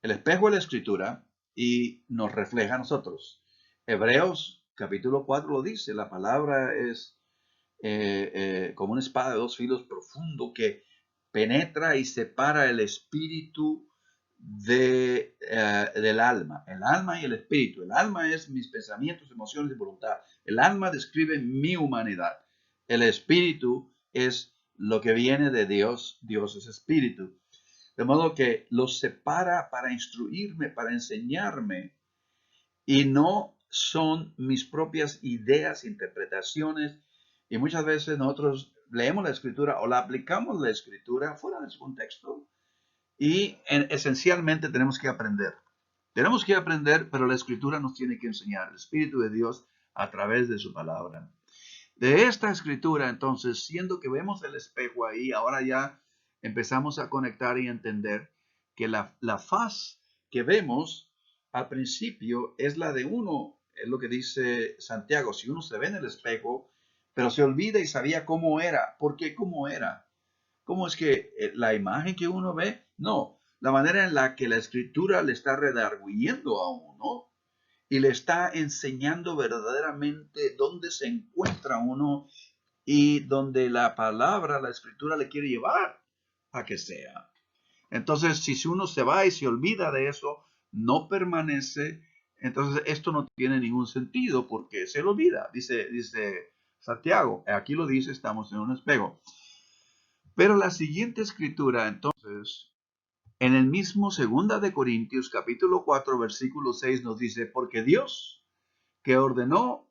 el espejo es la escritura y nos refleja a nosotros. Hebreos capítulo 4 lo dice, la palabra es como una espada de dos filos profundo que penetra y separa el espíritu del alma. El alma y el espíritu. El alma es mis pensamientos, emociones y voluntad. El alma describe mi humanidad. El espíritu es lo que viene de Dios. Dios es espíritu. de modo que los separa para instruirme, para enseñarme, y no son mis propias ideas, interpretaciones, y muchas veces nosotros leemos la escritura o la aplicamos la escritura fuera de su contexto, y esencialmente tenemos que aprender. Tenemos que aprender, pero la escritura nos tiene que enseñar, el Espíritu de Dios a través de su palabra. De esta escritura, entonces, siendo que vemos el espejo ahí, ahora ya empezamos a conectar y entender que la faz que vemos al principio es la de uno, es lo que dice Santiago, si uno se ve en el espejo, pero se olvida y sabía cómo era. ¿Por qué cómo era? ¿Cómo es que la imagen que uno ve? No, la manera en la que la escritura le está redarguyendo a uno y le está enseñando verdaderamente dónde se encuentra uno y donde la palabra, la escritura le quiere llevar a que sea. Entonces, si uno se va y se olvida de eso, no permanece, entonces esto no tiene ningún sentido porque se lo olvida, dice Santiago. Aquí lo dice, estamos en un espejo. Pero la siguiente escritura, entonces, en el mismo 2 Corintios capítulo 4 versículo 6 nos dice, porque Dios, que ordenó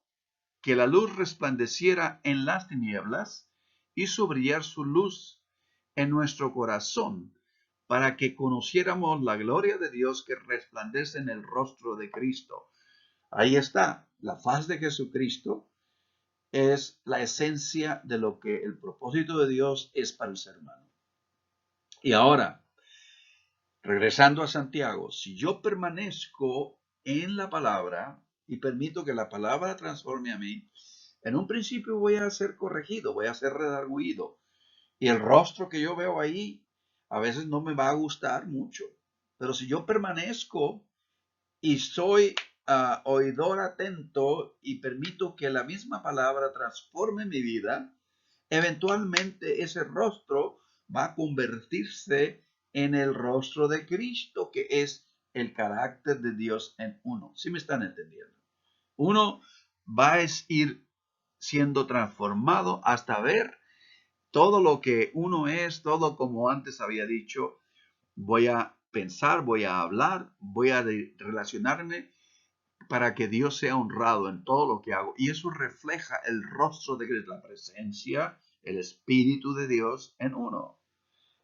que la luz resplandeciera en las tinieblas, hizo brillar su luz en nuestro corazón, para que conociéramos la gloria de Dios que resplandece en el rostro de Cristo. Ahí está, la faz de Jesucristo es la esencia de lo que el propósito de Dios es para el ser humano. Y ahora, regresando a Santiago, si yo permanezco en la palabra y permito que la palabra transforme a mí, en un principio voy a ser corregido, voy a ser redarguido. Y el rostro que yo veo ahí a veces no me va a gustar mucho. Pero si yo permanezco y soy oidor atento y permito que la misma palabra transforme mi vida, eventualmente ese rostro va a convertirse en el rostro de Cristo, que es el carácter de Dios en uno. ¿Sí me están entendiendo? Uno va a ir siendo transformado hasta ver todo lo que uno es, todo como antes había dicho. Voy a pensar, voy a hablar, voy a relacionarme para que Dios sea honrado en todo lo que hago. Y eso refleja el rostro de Cristo, la presencia, el Espíritu de Dios en uno.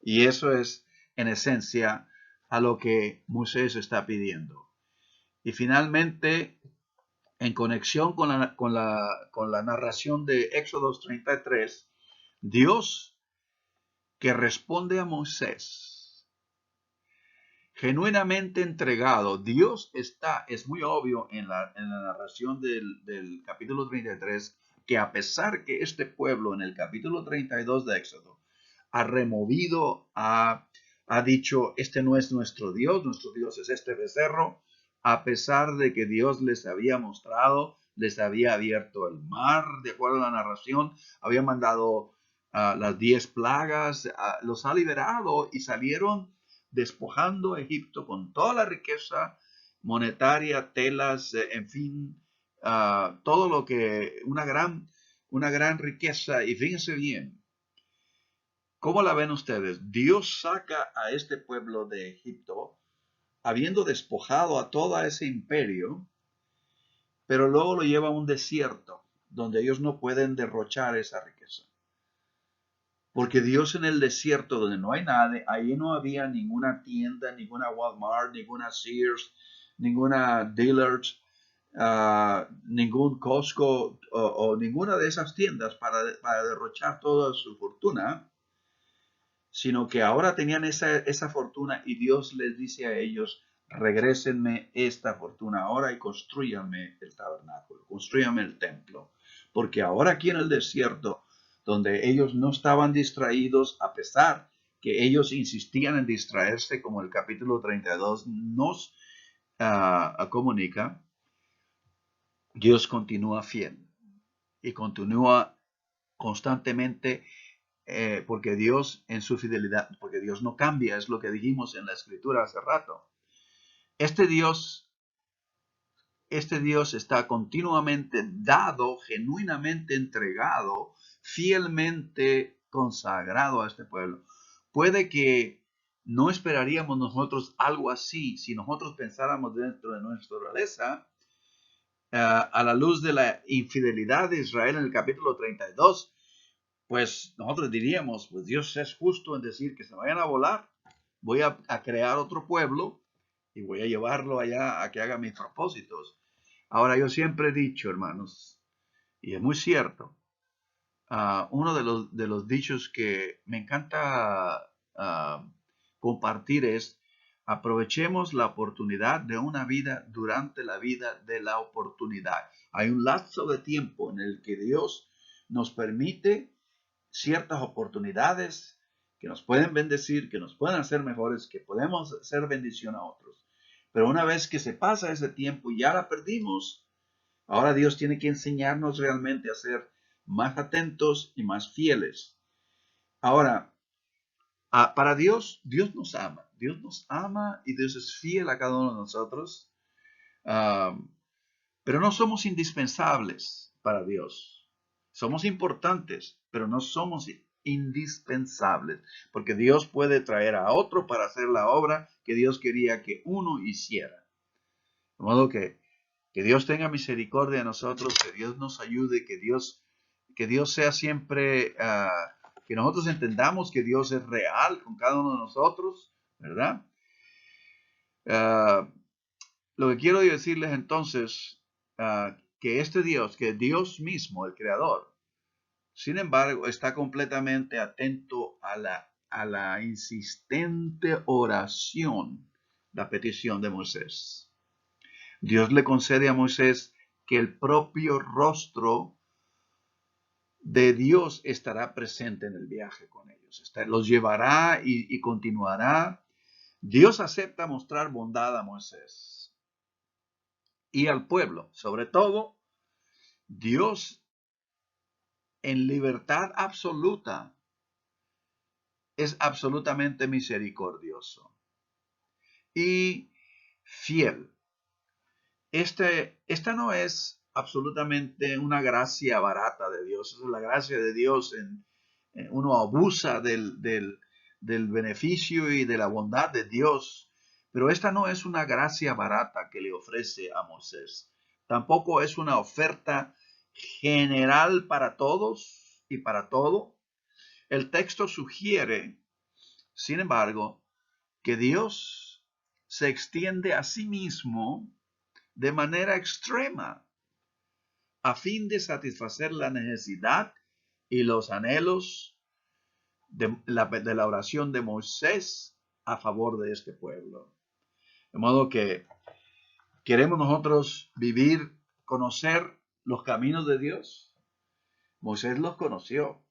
Y eso es, en esencia, a lo que Moisés está pidiendo. Y finalmente, en conexión con la narración de Éxodo 33, Dios que responde a Moisés, genuinamente entregado. Dios es muy obvio en la narración del capítulo 33, que a pesar que este pueblo en el capítulo 32 de Éxodo ha removido, ha dicho, este no es nuestro Dios es este becerro, a pesar de que Dios les había mostrado, les había abierto el mar, de acuerdo a la narración, había mandado las 10 plagas, los ha liberado y salieron despojando a Egipto con toda la riqueza monetaria, telas, en fin, todo lo que, una gran riqueza. Y fíjense bien, ¿cómo la ven ustedes? Dios saca a este pueblo de Egipto, habiendo despojado a todo ese imperio, pero luego lo lleva a un desierto, donde ellos no pueden derrochar esa riqueza. Porque Dios en el desierto, donde no hay nada, ahí no había ninguna tienda, ninguna Walmart, ninguna Sears, ninguna Dillard's, ningún Costco o ninguna de esas tiendas para derrochar toda su fortuna, sino que ahora tenían esa fortuna y Dios les dice a ellos, regrésenme esta fortuna ahora y construyanme el tabernáculo, construyanme el templo, porque ahora aquí en el desierto, donde ellos no estaban distraídos, a pesar que ellos insistían en distraerse, como el capítulo 32 nos comunica, Dios continúa fiel y continúa constantemente porque Dios en su fidelidad, porque Dios no cambia, es lo que dijimos en la escritura hace rato. Este Dios está continuamente dado, genuinamente entregado, fielmente consagrado a este pueblo. Puede que no esperaríamos nosotros algo así si nosotros pensáramos dentro de nuestra naturaleza. A la luz de la infidelidad de Israel en el capítulo 32, pues nosotros diríamos, pues Dios es justo en decir que se vayan a volar, voy a crear otro pueblo y voy a llevarlo allá a que haga mis propósitos. Ahora, yo siempre he dicho, hermanos, y es muy cierto, uno de los dichos que me encanta compartir es: aprovechemos la oportunidad de una vida durante la vida de la oportunidad. Hay un lapso de tiempo en el que Dios nos permite ciertas oportunidades que nos pueden bendecir, que nos pueden hacer mejores, que podemos ser bendición a otros. Pero una vez que se pasa ese tiempo y ya la perdimos, ahora Dios tiene que enseñarnos realmente a ser más atentos y más fieles. Ahora, para Dios, Dios nos ama y Dios es fiel a cada uno de nosotros, pero no somos indispensables para Dios. Somos importantes, pero no somos indispensables, porque Dios puede traer a otro para hacer la obra que Dios quería que uno hiciera. De modo que Dios tenga misericordia de nosotros, que Dios nos ayude, que Dios sea siempre, que nosotros entendamos que Dios es real con cada uno de nosotros, ¿verdad? Lo que quiero decirles entonces, que este Dios, que Dios mismo, el Creador, sin embargo, está completamente atento a la insistente oración, la petición de Moisés. Dios le concede a Moisés que el propio rostro de Dios estará presente en el viaje con ellos. Los llevará y continuará. Dios acepta mostrar bondad a Moisés y al pueblo. Sobre todo, Dios en libertad absoluta es absolutamente misericordioso y fiel. Esta no es absolutamente una gracia barata de Dios, es la gracia de Dios. Uno abusa del beneficio y de la bondad de Dios, pero esta no es una gracia barata que le ofrece a Moisés. Tampoco es una oferta general para todos y para todo. El texto sugiere, sin embargo, que Dios se extiende a sí mismo de manera extrema a fin de satisfacer la necesidad y los anhelos de la oración de Moisés a favor de este pueblo. De modo que queremos nosotros vivir, conocer los caminos de Dios. Moisés los conoció.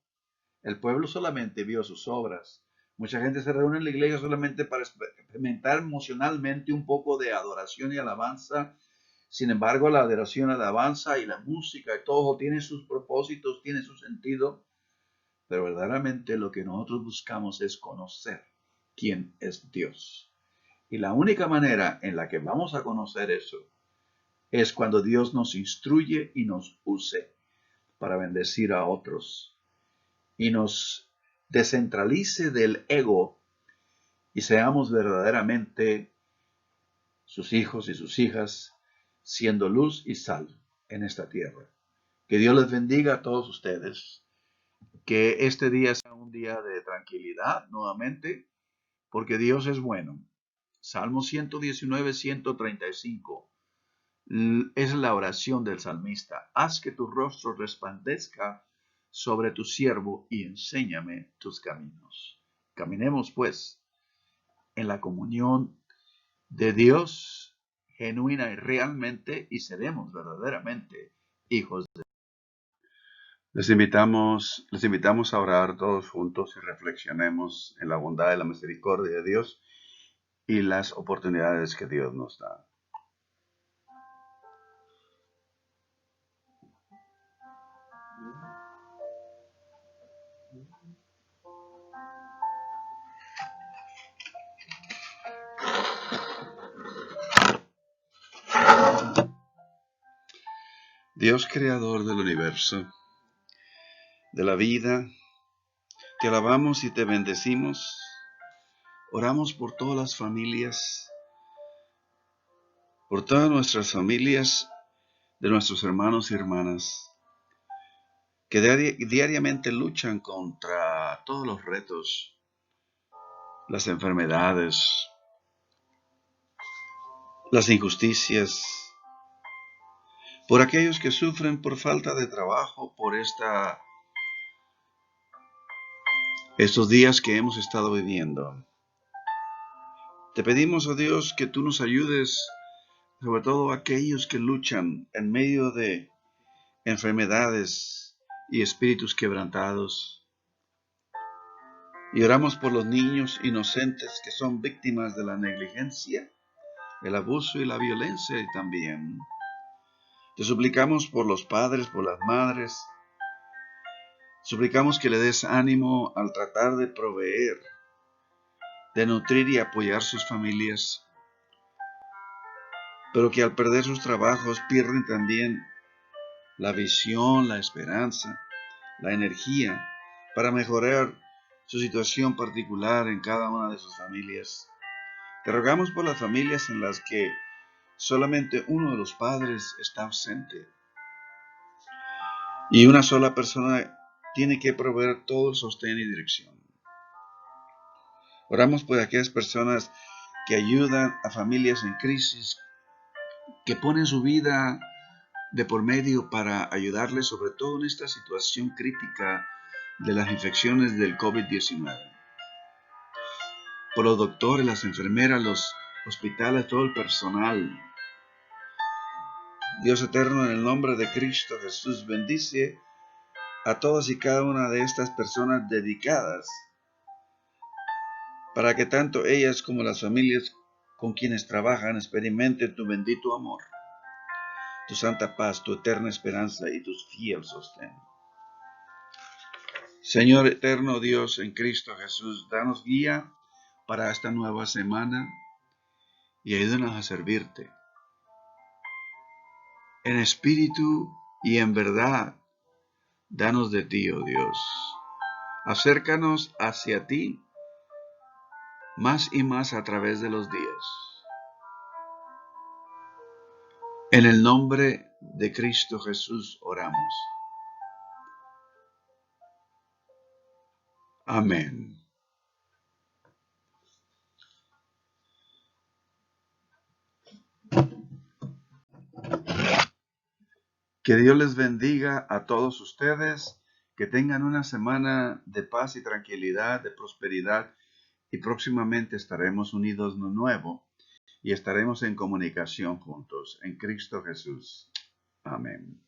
El pueblo solamente vio sus obras. Mucha gente se reúne en la iglesia solamente para experimentar emocionalmente un poco de adoración y alabanza. Sin embargo, la adoración, la alabanza y la música y todo tiene sus propósitos, tiene su sentido. Pero verdaderamente lo que nosotros buscamos es conocer quién es Dios. Y la única manera en la que vamos a conocer eso es cuando Dios nos instruye y nos use para bendecir a otros y nos descentralice del ego y seamos verdaderamente sus hijos y sus hijas, siendo luz y sal en esta tierra. Que Dios les bendiga a todos ustedes. Que este día sea un día de tranquilidad nuevamente, porque Dios es bueno. Salmo 119, 135. Es la oración del salmista. Haz que tu rostro resplandezca sobre tu siervo y enséñame tus caminos. Caminemos pues en la comunión de Dios genuina y realmente, y seremos verdaderamente hijos de Dios. Les invitamos a orar todos juntos y reflexionemos en la bondad y la misericordia de Dios y las oportunidades que Dios nos da. Dios creador del universo, de la vida, te alabamos y te bendecimos Oramos por todas las familias, por todas nuestras familias de nuestros hermanos y hermanas que diariamente luchan contra todos los retos, las enfermedades, las injusticias, por aquellos que sufren por falta de trabajo, por estos días que hemos estado viviendo. Te pedimos, oh Dios, que tú nos ayudes, sobre todo aquellos que luchan en medio de enfermedades y espíritus quebrantados. Y oramos por los niños inocentes que son víctimas de la negligencia, el abuso y la violencia también. Te suplicamos por los padres, por las madres. Suplicamos que le des ánimo al tratar de proveer, de nutrir y apoyar sus familias, pero que al perder sus trabajos pierden también la visión, la esperanza, la energía para mejorar su situación particular en cada una de sus familias. Te rogamos por las familias en las que solamente uno de los padres está ausente y una sola persona tiene que proveer todo el sostén y dirección. Oramos por aquellas personas que ayudan a familias en crisis, que ponen su vida de por medio para ayudarles, sobre todo en esta situación crítica de las infecciones del COVID-19. Por los doctores, las enfermeras, los hospitales, todo el personal. Dios eterno, en el nombre de Cristo Jesús, bendice a todas y cada una de estas personas dedicadas para que tanto ellas como las familias con quienes trabajan experimenten tu bendito amor, tu santa paz, tu eterna esperanza y tu fiel sostén. Señor eterno Dios en Cristo Jesús, danos guía para esta nueva semana y ayúdanos a servirte en espíritu y en verdad. Danos de ti, oh Dios. Acércanos hacia ti más y más a través de los días. En el nombre de Cristo Jesús oramos. Amén. Que Dios les bendiga a todos ustedes, que tengan una semana de paz y tranquilidad, de prosperidad, y próximamente estaremos unidos de nuevo y estaremos en comunicación juntos en Cristo Jesús. Amén.